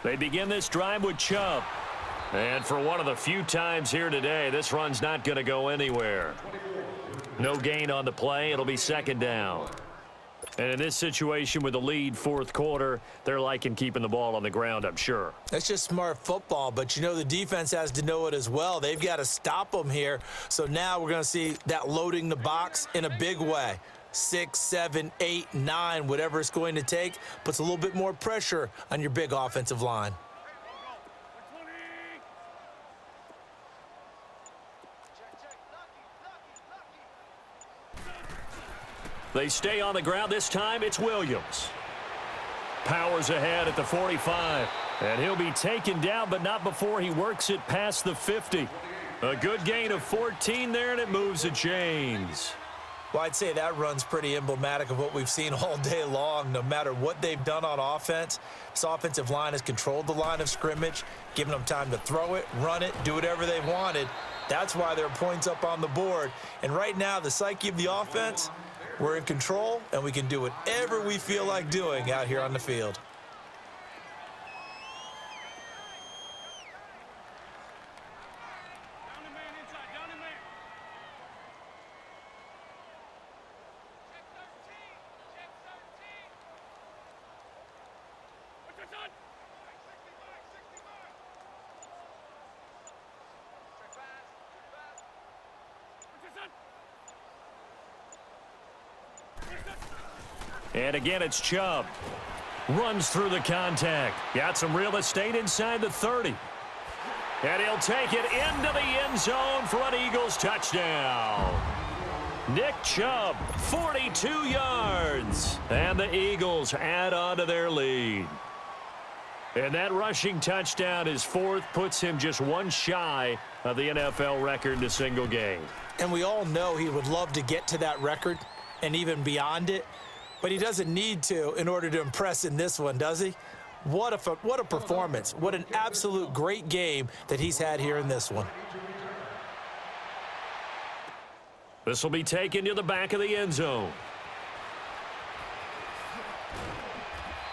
They begin this drive with Chubb. And for one of the few times here today, this run's not going to go anywhere. No gain on the play. It'll be second down. And in this situation with the lead fourth quarter, they're liking keeping the ball on the ground, I'm sure. That's just smart football, but you know the defense has to know it as well. They've got to stop them here. So now we're going to see that loading the box in a big way. 6, 7, 8, 9, whatever it's going to take, puts a little bit more pressure on your big offensive line. They stay on the ground. This time it's Williams. Powers ahead at the 45. And he'll be taken down, but not before he works it past the 50. A good gain of 14 there, and it moves the chains. Well, I'd say that run's pretty emblematic of what we've seen all day long. No matter what they've done on offense, this offensive line has controlled the line of scrimmage, given them time to throw it, run it, do whatever they wanted. That's why there are points up on the board. And right now, the psyche of the offense, we're in control, and we can do whatever we feel like doing out here on the field. And again, it's Chubb. Runs through the contact. Got some real estate inside the 30. And he'll take it into the end zone for an Eagles touchdown. Nick Chubb, 42 yards. And the Eagles add on to their lead. And that rushing touchdown, his fourth, puts him just one shy of the NFL record in a single game. And we all know he would love to get to that record and even beyond it. But he doesn't need to in order to impress in this one, does he? What a performance. What an absolute great game that he's had here in this one. This will be taken to the back of the end zone.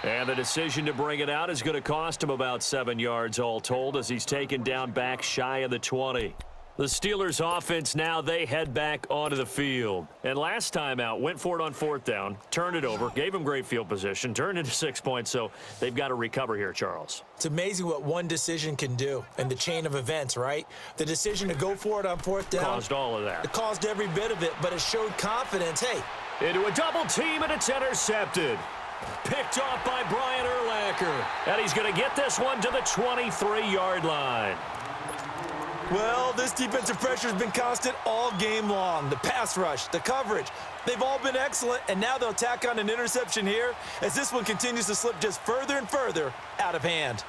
And the decision to bring it out is going to cost him about 7 yards all told as he's taken down back shy of the 20. The Steelers offense now, they head back onto the field. And last time out, went for it on fourth down, turned it over, gave him great field position, turned into 6 points, so they've got to recover here, Charles. It's amazing what one decision can do in the chain of events, right? The decision to go for it on fourth down. Caused all of that. It caused every bit of it, but it showed confidence. Hey. Into a double team, and it's intercepted. Picked off by Brian Urlacher. And he's going to get this one to the 23-yard line. Well, this defensive pressure has been constant all game long. The pass rush, the coverage, they've all been excellent, and now they'll tack on an interception here as this one continues to slip just further and further out of hand.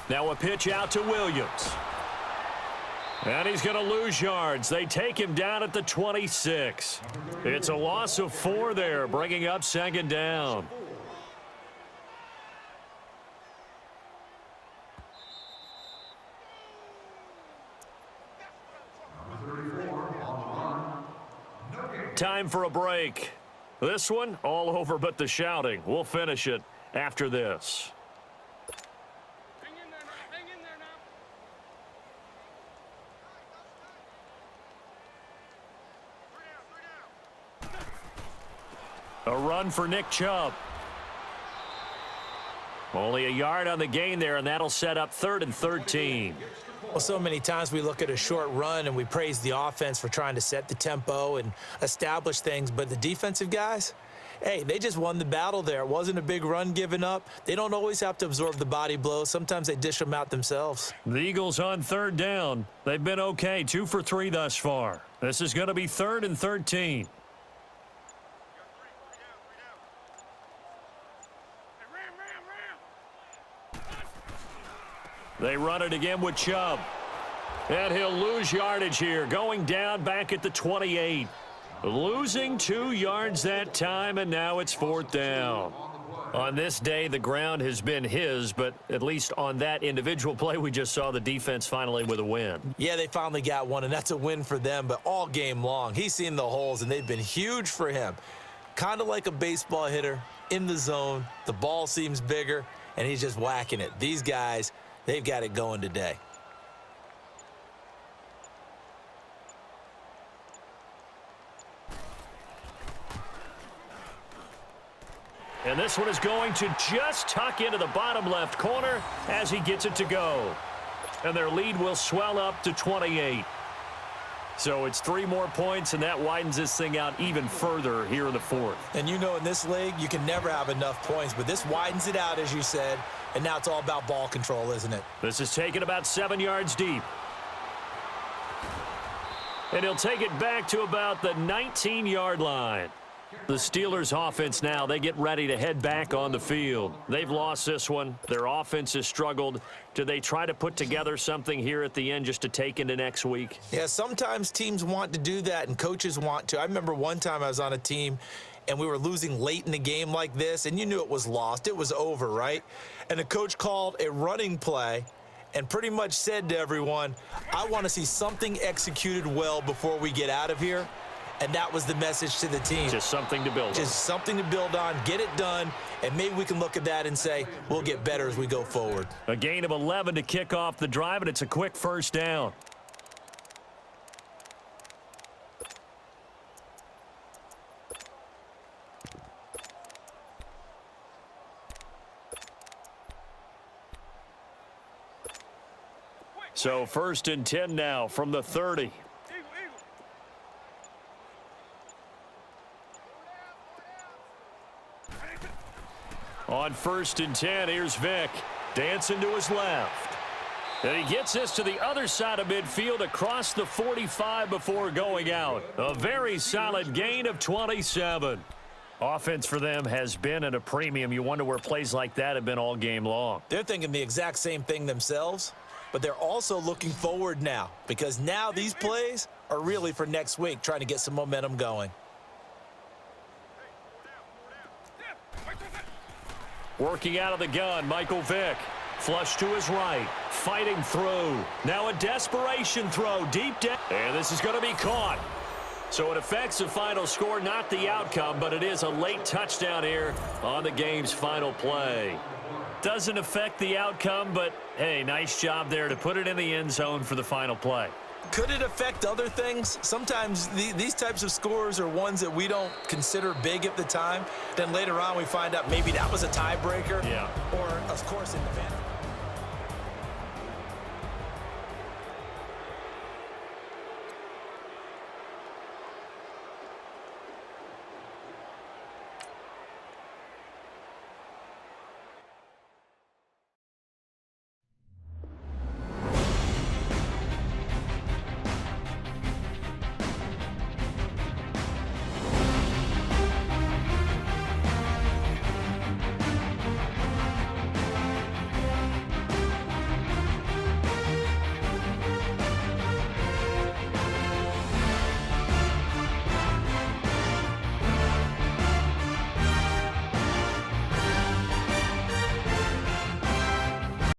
Now a pitch out to Williams. And he's going to lose yards. They take him down at the 26. It's a loss of 4 there, bringing up second down. Time for a break. This one, all over but the shouting. We'll finish it after this. Hang in there now. Hang in there now. A run for Nick Chubb. Only a yard on the gain there, and that'll set up 3rd and 13. Well, so many times we look at a short run and we praise the offense for trying to set the tempo and establish things, but the defensive guys, hey, they just won the battle there. It wasn't a big run given up. They don't always have to absorb the body blows. Sometimes they dish them out themselves. The Eagles on 3rd down. They've been okay, 2 for 3 thus far. This is going to be 3rd and 13. They run it again with Chubb. And he'll lose yardage here, going down back at the 28. Losing 2 yards that time, and now it's 4th down. On this day, the ground has been his, but at least on that individual play, we just saw the defense finally with a win. Yeah, they finally got one, and that's a win for them, but all game long, he's seen the holes, and they've been huge for him. kind of like a baseball hitter in the zone. The ball seems bigger, and he's just whacking it. These guys, they've got it going today. And this one is going to just tuck into the bottom left corner as he gets it to go. And their lead will swell up to 28. So it's 3 more points, and that widens this thing out even further here in the fourth. And you know, in this league, you can never have enough points, but this widens it out, as you said, and now it's all about ball control, isn't it? This is taken about 7 yards deep. And he'll take it back to about the 19-yard line. The Steelers' offense now, they get ready to head back on the field. They've lost this one. Their offense has struggled. Do they try to put together something here at the end just to take into next week? Yeah, sometimes teams want to do that and coaches want to. I remember one time I was on a team and we were losing late in the game like this, and you knew it was lost. It was over, right? And the coach called a running play and pretty much said to everyone, I want to see something executed well before we get out of here. And that was the message to the team. Just something to build on. Just something to build on, get it done, and maybe we can look at that and say, we'll get better as we go forward. A gain of 11 to kick off the drive, and it's a quick first down. So 1st and 10 now from the 30. On 1st and 10, here's Vick. Dancing to his left. And he gets this to the other side of midfield across the 45 before going out. A very solid gain of 27. Offense for them has been at a premium. You wonder where plays like that have been all game long. They're thinking the exact same thing themselves, but they're also looking forward now because now these plays are really for next week, trying to get some momentum going. Working out of the gun, Michael Vick. Flush to his right. Fighting through. Now a desperation throw deep down. And this is going to be caught. So it affects the final score, not the outcome, but it is a late touchdown here on the game's final play. Doesn't affect the outcome, but, hey, nice job there to put it in the end zone for the final play. Could it affect other things? Sometimes these types of scores are ones that we don't consider big at the time. Then later on we find out maybe that was a tiebreaker. Yeah. Or, of course, in the